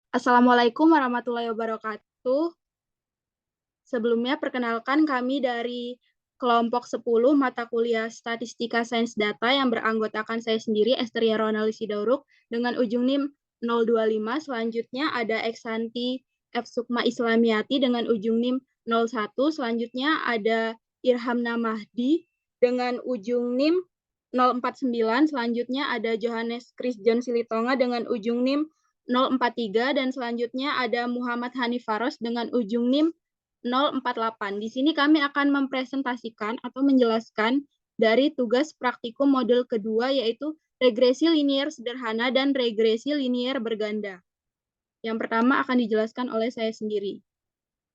Assalamualaikum warahmatullahi wabarakatuh. Sebelumnya, perkenalkan kami dari kelompok 10 mata kuliah Statistika Sains Data yang beranggotakan saya sendiri, Esteria Ronali Sidauruk, dengan ujung NIM 025. Selanjutnya ada Eksanti F. Sukma Islamiyati dengan ujung NIM 01. Selanjutnya ada Irhamna Mahdi dengan ujung NIM 049. Selanjutnya ada Johannes Chris John Silitonga dengan ujung NIM 043. Dan selanjutnya ada Muhammad Hanifaros dengan ujung NIM 048. Di sini kami akan mempresentasikan atau menjelaskan dari tugas praktikum modul kedua, yaitu regresi linier sederhana dan regresi linier berganda. Yang pertama akan dijelaskan oleh saya sendiri.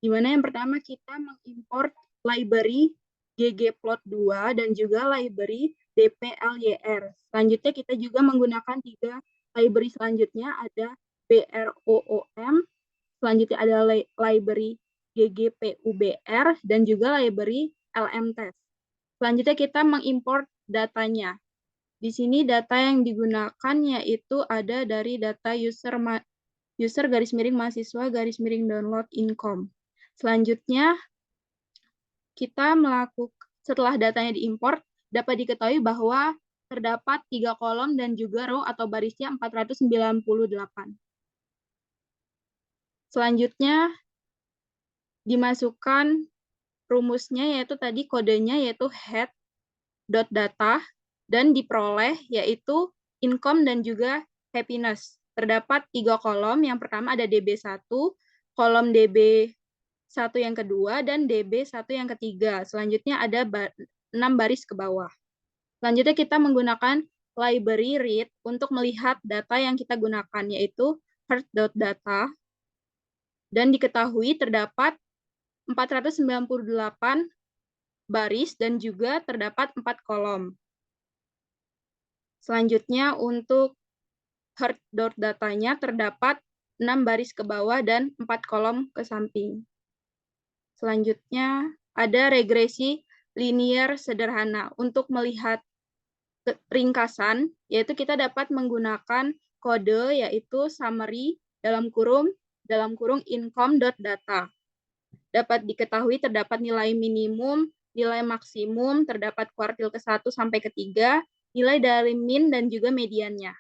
Di mana yang pertama kita mengimport library ggplot2 dan juga library dplyr. Selanjutnya kita juga menggunakan 3 library selanjutnya, ada broom, selanjutnya ada library ggpubr, dan juga library lmtest. Selanjutnya kita mengimport datanya. Di sini data yang digunakan yaitu ada dari data user garis miring mahasiswa garis miring download income. Selanjutnya kita setelah datanya diimport, dapat diketahui bahwa terdapat 3 kolom dan juga row atau barisnya 498. Selanjutnya dimasukkan rumusnya, yaitu tadi kodenya yaitu head.data, dan diperoleh yaitu income dan juga happiness. Terdapat 3 kolom, yang pertama ada DB1, kolom DB1 yang kedua, dan DB1 yang ketiga. Selanjutnya ada 6 baris ke bawah. Selanjutnya kita menggunakan library read untuk melihat data yang kita gunakan, yaitu head.data, dan diketahui terdapat 498 baris dan juga terdapat 4 kolom. Selanjutnya untuk head.datanya terdapat 6 baris ke bawah dan 4 kolom ke samping. Selanjutnya ada regresi linier sederhana. Untuk melihat ringkasan, yaitu kita dapat menggunakan kode yaitu summary dalam kurung income.data. Dapat diketahui terdapat nilai minimum, nilai maksimum, terdapat kuartil ke-1 sampai ke-3, nilai dari min dan juga mediannya.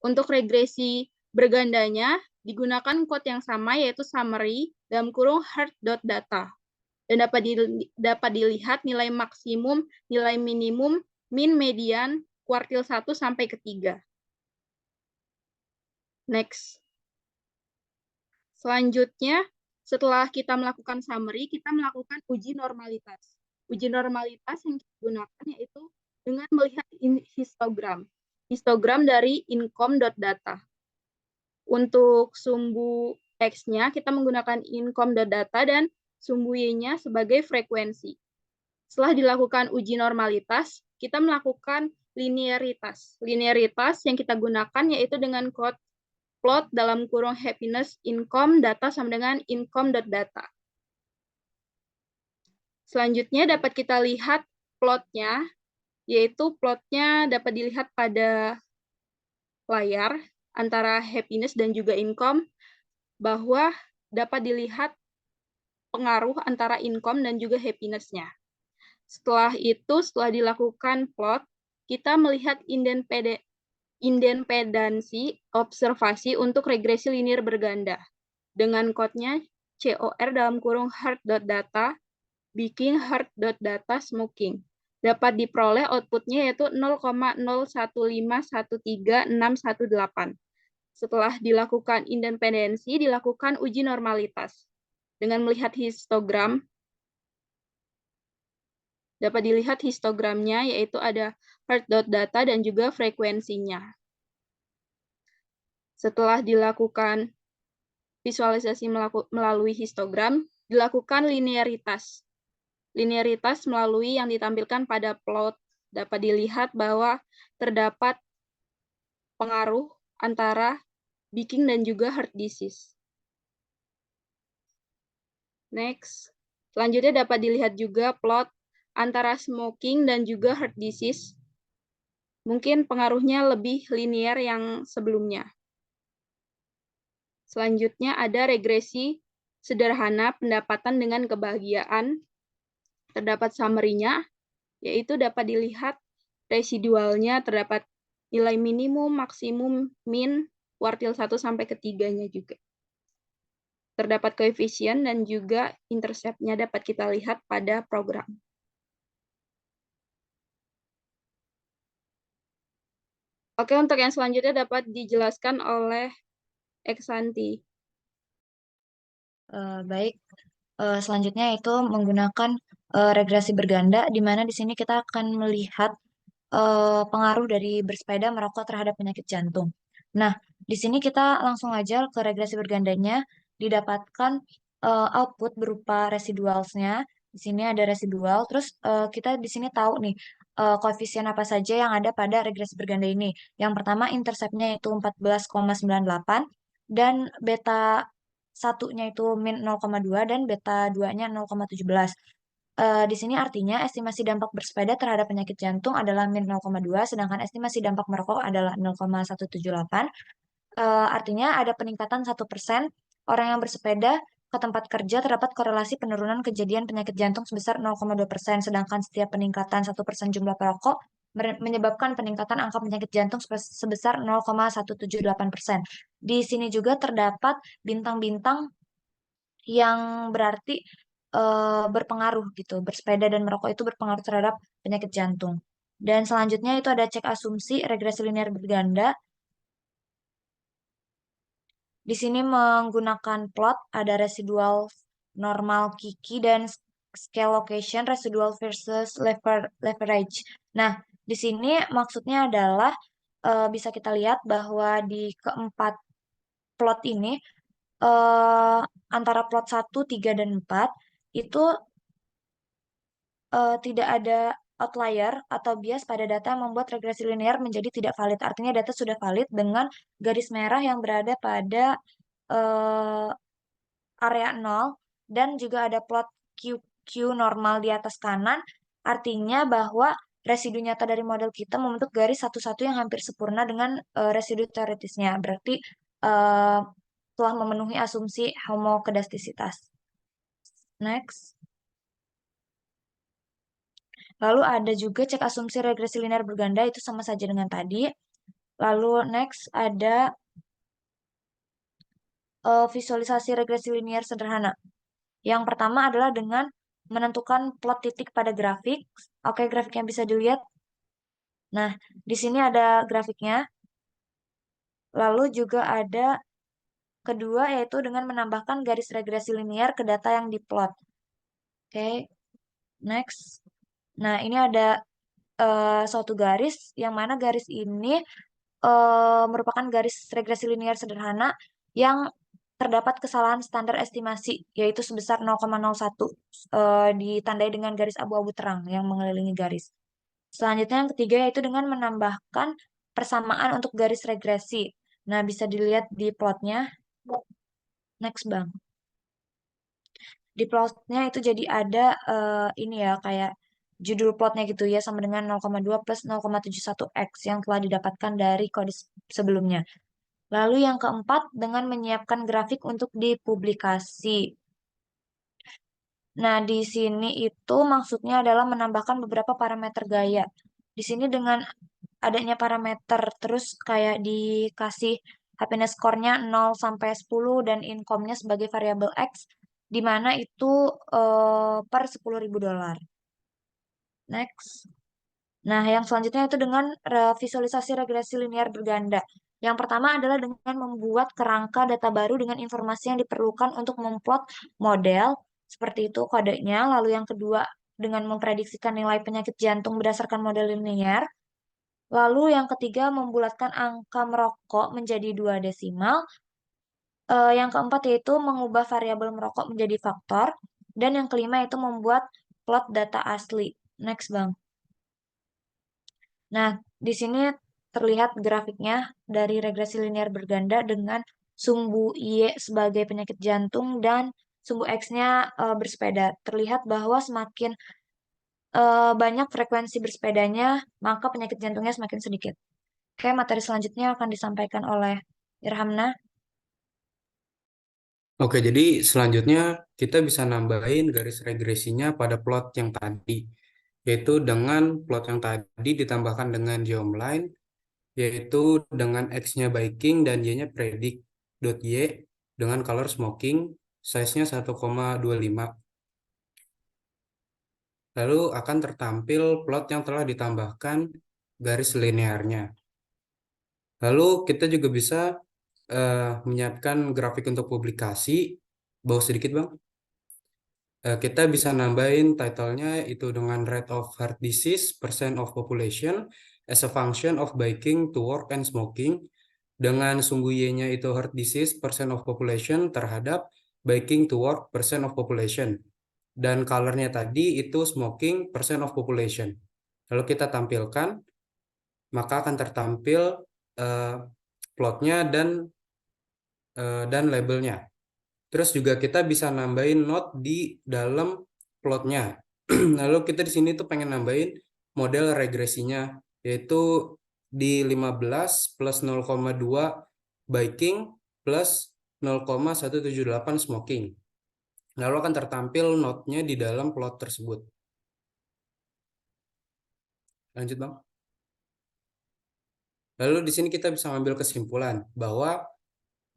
Untuk regresi bergandanya, digunakan code yang sama yaitu summary dalam kurung head.data. Dan dapat dilihat nilai maksimum, nilai minimum, min, median, kuartil 1 sampai ke-3. Next. Selanjutnya, setelah kita melakukan summary, kita melakukan uji normalitas. Uji normalitas yang kita gunakan yaitu dengan melihat histogram. Histogram dari income.data. Untuk sumbu X-nya, kita menggunakan income.data dan sumbu Y-nya sebagai frekuensi. Setelah dilakukan uji normalitas, kita melakukan linearitas. Linearitas yang kita gunakan yaitu dengan kode plot dalam kurung happiness income data sama dengan income.data. Selanjutnya dapat kita lihat plotnya, yaitu plotnya dapat dilihat pada layar antara happiness dan juga income, bahwa dapat dilihat pengaruh antara income dan juga happiness-nya. Setelah itu, setelah dilakukan plot, kita melihat independensi observasi untuk regresi linier berganda dengan kodenya COR dalam kurung heart.data, bikin heart.data smoking. Dapat diperoleh outputnya yaitu 0,01513618. Setelah dilakukan independensi, dilakukan uji normalitas. Dengan melihat histogram, dapat dilihat histogramnya yaitu ada heart.data dan juga frekuensinya. Setelah dilakukan visualisasi melalui histogram, dilakukan linearitas. Linearitas melalui yang ditampilkan pada plot. Dapat dilihat bahwa terdapat pengaruh antara Viking dan juga heart disease. Next. Selanjutnya dapat dilihat juga plot antara smoking dan juga heart disease. Mungkin pengaruhnya lebih linear yang sebelumnya. Selanjutnya ada regresi sederhana pendapatan dengan kebahagiaan. Terdapat summary-nya, yaitu dapat dilihat residualnya, terdapat nilai minimum, maksimum, min, kuartil 1 sampai ketiganya juga. Terdapat koefisien dan juga intercept-nya dapat kita lihat pada program. Oke, untuk yang selanjutnya dapat dijelaskan oleh Eksanti. Baik, selanjutnya itu menggunakan regresi berganda, di mana di sini kita akan melihat pengaruh dari bersepeda merokok terhadap penyakit jantung. Nah, di sini kita langsung aja ke regresi bergandanya, didapatkan output berupa residualsnya. Di sini ada residual, terus kita di sini tahu nih koefisien apa saja yang ada pada regresi berganda ini. Yang pertama, interceptnya itu 14,98 dan beta satunya itu min 0,2 dan beta 2-nya 0,17. Di sini artinya estimasi dampak bersepeda terhadap penyakit jantung adalah min 0,2, sedangkan estimasi dampak merokok adalah 0,178. Artinya ada peningkatan 1% orang yang bersepeda ke tempat kerja terdapat korelasi penurunan kejadian penyakit jantung sebesar 0,2%, sedangkan setiap peningkatan 1% jumlah perokok menyebabkan peningkatan angka penyakit jantung sebesar 0,178%. Di sini juga terdapat bintang-bintang yang berarti berpengaruh gitu. Bersepeda dan merokok itu berpengaruh terhadap penyakit jantung. Dan selanjutnya itu ada cek asumsi regresi linear berganda. Di sini menggunakan plot, ada residual normal Kiki dan scale location residual versus leverage. Nah, di sini maksudnya adalah bisa kita lihat bahwa di keempat plot ini eh, antara plot 1, 3, dan 4 itu tidak ada outlier atau bias pada data yang membuat regresi linear menjadi tidak valid. Artinya data sudah valid dengan garis merah yang berada pada eh, area 0 dan juga ada plot QQ normal di atas kanan. Artinya bahwa residu nyata dari model kita membentuk garis satu-satu yang hampir sempurna dengan residu teoritisnya. Berarti eh, telah memenuhi asumsi homokedastisitas. Next. Lalu ada juga cek asumsi regresi linear berganda, itu sama saja dengan tadi. Lalu next ada visualisasi regresi linear sederhana. Yang pertama adalah dengan menentukan plot titik pada grafik. Oke, grafiknya bisa dilihat. Nah, di sini ada grafiknya. Lalu juga ada kedua yaitu dengan menambahkan garis regresi linear ke data yang diplot. Oke, next. Nah, ini ada suatu garis yang mana garis ini merupakan garis regresi linear sederhana yang terdapat kesalahan standar estimasi, yaitu sebesar 0,01, ditandai dengan garis abu-abu terang yang mengelilingi garis. Selanjutnya yang ketiga yaitu dengan menambahkan persamaan untuk garis regresi. Nah, bisa dilihat di plotnya. Next, Bang. Di plotnya itu jadi ada ini ya, kayak judul plotnya gitu ya, sama dengan 0,2 plus 0,71x yang telah didapatkan dari kode sebelumnya. Lalu yang keempat, dengan menyiapkan grafik untuk dipublikasi. Nah, di sini itu maksudnya adalah menambahkan beberapa parameter gaya. Di sini dengan adanya parameter, terus kayak dikasih happiness score-nya 0 sampai 10 dan income-nya sebagai variabel X, di mana itu per $10.000. Next. Nah, yang selanjutnya itu dengan visualisasi regresi linear berganda. Yang pertama adalah dengan membuat kerangka data baru dengan informasi yang diperlukan untuk memplot model, seperti itu kodenya. Lalu yang kedua, dengan memprediksikan nilai penyakit jantung berdasarkan model linear. Lalu yang ketiga, membulatkan angka merokok menjadi 2 desimal. Yang keempat yaitu mengubah variabel merokok menjadi faktor. Dan yang kelima itu membuat plot data asli. Next, Bang. Nah, di sini terlihat grafiknya dari regresi linear berganda dengan sumbu Y sebagai penyakit jantung dan sumbu X-nya bersepeda. Terlihat bahwa semakin banyak frekuensi bersepedanya, maka penyakit jantungnya semakin sedikit. Oke, materi selanjutnya akan disampaikan oleh Irhamna. Oke, jadi selanjutnya kita bisa nambahin garis regresinya pada plot yang tadi, yaitu dengan plot yang tadi ditambahkan dengan geometry, yaitu dengan X-nya baking dan Y-nya predict dot Y dengan color smoking, size-nya 1,25. Lalu akan tertampil plot yang telah ditambahkan garis linearnya. Lalu kita juga bisa menyiapkan grafik untuk publikasi. Bawa sedikit, Bang. Kita bisa nambahin title-nya itu dengan rate of heart disease, percent of population, as a function of biking to work and smoking, dengan sumbu Y-nya itu heart disease, percent of population terhadap biking to work, percent of population. Dan color-nya tadi itu smoking, percent of population. Lalu kita tampilkan, maka akan tertampil eh, plotnya dan labelnya. Terus juga kita bisa nambahin note di dalam plotnya. Lalu kita di sini tuh pengen nambahin model regresinya, yaitu di 15 plus 0,2 biking plus 0,178 smoking. Lalu akan tertampil note-nya di dalam plot tersebut. Lanjut, Bang. Lalu di sini kita bisa mengambil kesimpulan bahwa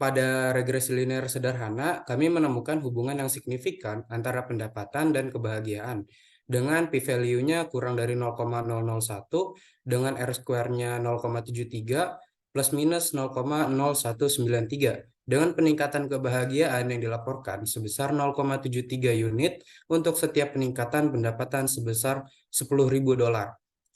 pada regresi linear sederhana, kami menemukan hubungan yang signifikan antara pendapatan dan kebahagiaan dengan p-value-nya kurang dari 0,001 dengan R-square-nya 0,73 plus minus 0,0193 dengan peningkatan kebahagiaan yang dilaporkan sebesar 0,73 unit untuk setiap peningkatan pendapatan sebesar $10.000.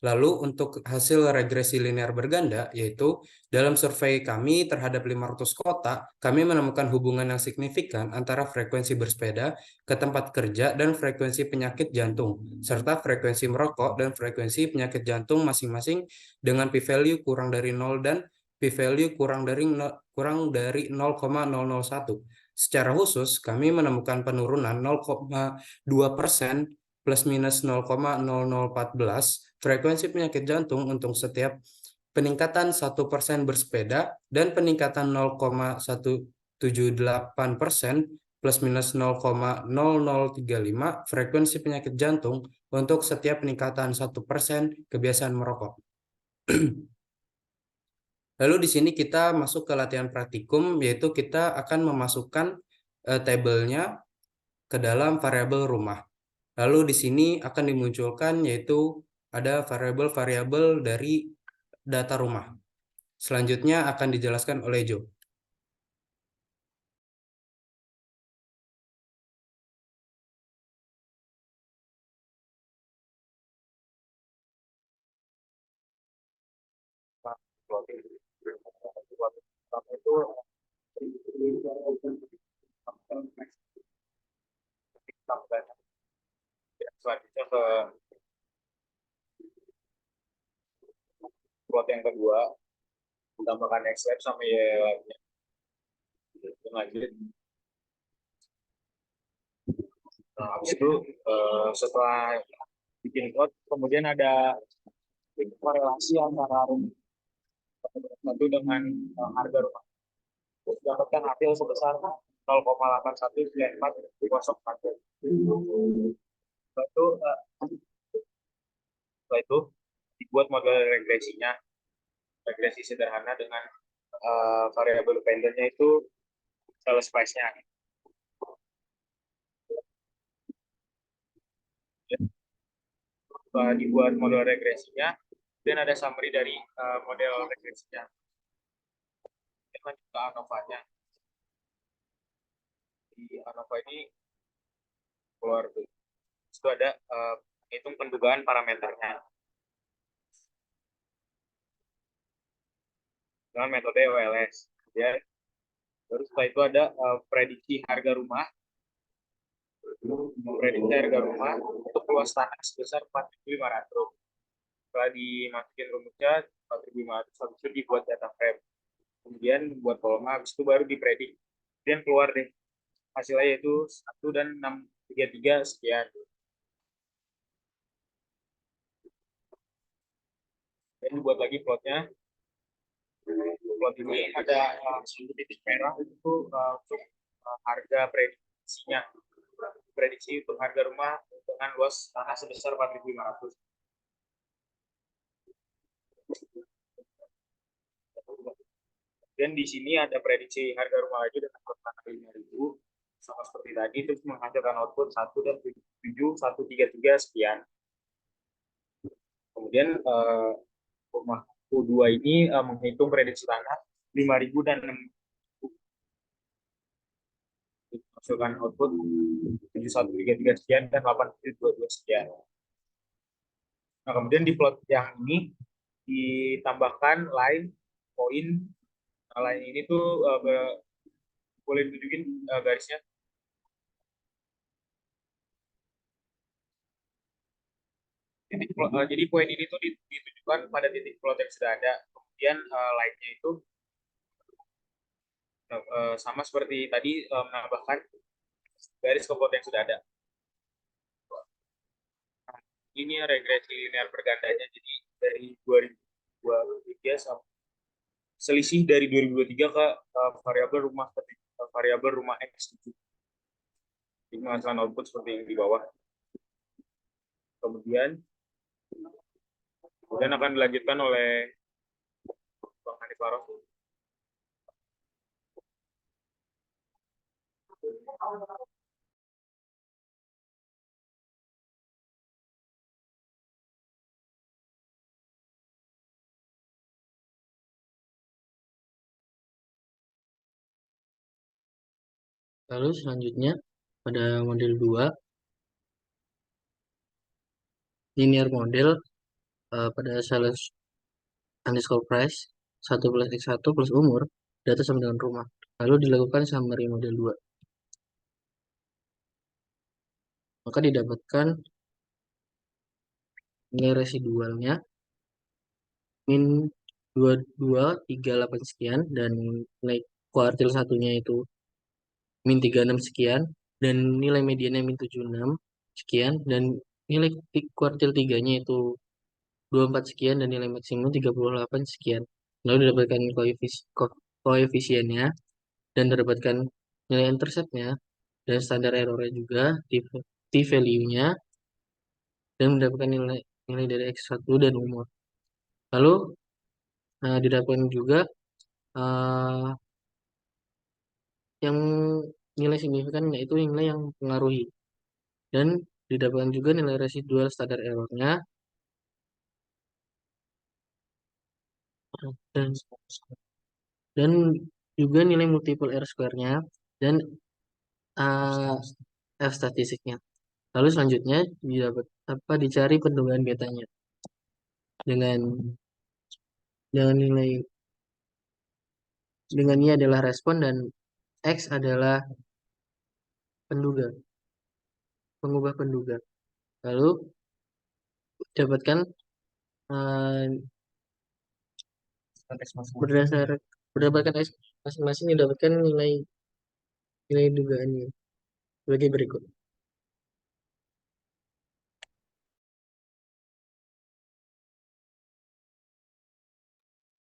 Lalu untuk hasil regresi linear berganda, yaitu dalam survei kami terhadap 500 kota, kami menemukan hubungan yang signifikan antara frekuensi bersepeda ke tempat kerja dan frekuensi penyakit jantung, serta frekuensi merokok dan frekuensi penyakit jantung masing-masing dengan p-value kurang dari 0 dan p-value kurang dari 0,001. Secara khusus, kami menemukan penurunan 0,2% plus minus 0,0014 frekuensi penyakit jantung untuk setiap peningkatan 1% bersepeda dan peningkatan 0,178% plus minus 0,0035 frekuensi penyakit jantung untuk setiap peningkatan 1% kebiasaan merokok. Lalu di sini kita masuk ke latihan praktikum, yaitu kita akan memasukkan tabelnya ke dalam variabel rumah. Lalu di sini akan dimunculkan yaitu ada variabel-variabel dari data rumah. Selanjutnya akan dijelaskan oleh Jo. Selanjutnya ke plot yang kedua, tambahkan X lab sama Y lab-nya. Lanjut. Nah, habis itu setelah bikin plot, kemudian ada korelasi antara rumah satu dengan harga rumah. Dapatkan hasil sebesar 0,819404. Setelah itu dibuat model regresinya, regresi sederhana dengan variabel dependennya itu sales price-nya. Dibuat model regresinya dan ada summary dari model regresinya. Kita lanjut ke ANOVA-nya. Di ANOVA ini keluar itu ada hitung pendugaan parameternya dengan metode OLS. Ya. Terus setelah itu ada prediksi harga rumah. Memprediksi harga rumah untuk luas tanah sebesar 4.500. Setelah dimasukin rumusnya 4.500, habis itu dibuat data frame. Kemudian buat kolom, habis itu baru dipredik. Kemudian keluar deh hasilnya yaitu 1 dan 633 sekian. Dan dibuat lagi plotnya. Plot ini ada titik merah itu untuk harga prediksinya. Prediksi untuk harga rumah dengan luas tanah sebesar 4.500. Dan di sini ada prediksi harga rumah lagi dengan luas tanah 5.000, sama seperti tadi, terus menghasilkan output 1 dan 7.133 sekian. Kemudian rumah U2 ini menghitung prediksi tanah 5.000 dan 6.000, menghasilkan output 7.133 sekian dan 8.22 sekian. Nah, kemudian di plot yang ini ditambahkan line poin. Nah, line ini tuh boleh tunjukin garisnya. Jadi poin ini tuh ditujukan pada titik plot yang sudah ada. Kemudian line-nya itu sama seperti tadi, menambahkan garis ke plot yang sudah ada. Nah, ini regresi linear pergandanya. Jadi dari 2023 sampai selisih dari 2023 ke variabel rumah X7. Ini menghasilkan output seperti yang di bawah. Kemudian akan dilanjutkan oleh Bang Hanif Farouk. Lalu selanjutnya pada model 2 linear model pada sales underscore price 1 plus X1 plus umur data sama dengan rumah. Lalu dilakukan summary model 2. Maka didapatkan nilai residualnya min 2238 sekian dan nilai kuartil satunya itu min 36 sekian dan nilai mediannya min 76 sekian dan nilai kuartil 3-nya itu 24 sekian dan nilai maksimum 38 sekian. Lalu didapatkan koefisiennya dan didapatkan nilai interceptnya dan standar errornya juga, t-value-nya, dan mendapatkan nilai dari X1 dan umur. Lalu didapatkan juga yang nilai signifikan, yaitu nilai yang mempengaruhi. Dan didapatkan juga nilai residual standar errornya dan juga nilai multiple R square-nya dan F statistiknya. Lalu selanjutnya dicari pendugaan betanya dengan nilai dengan Y adalah respon dan X adalah pengubah penduga. Lalu dapatkan berdasarkan X masing-masing didapatkan nilai dugaannya sebagai berikut.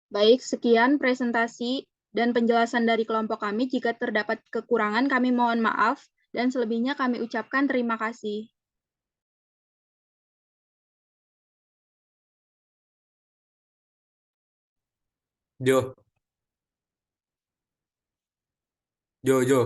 Baik, sekian presentasi dan penjelasan dari kelompok kami. Jika terdapat kekurangan, kami mohon maaf, dan selebihnya kami ucapkan terima kasih. Jo.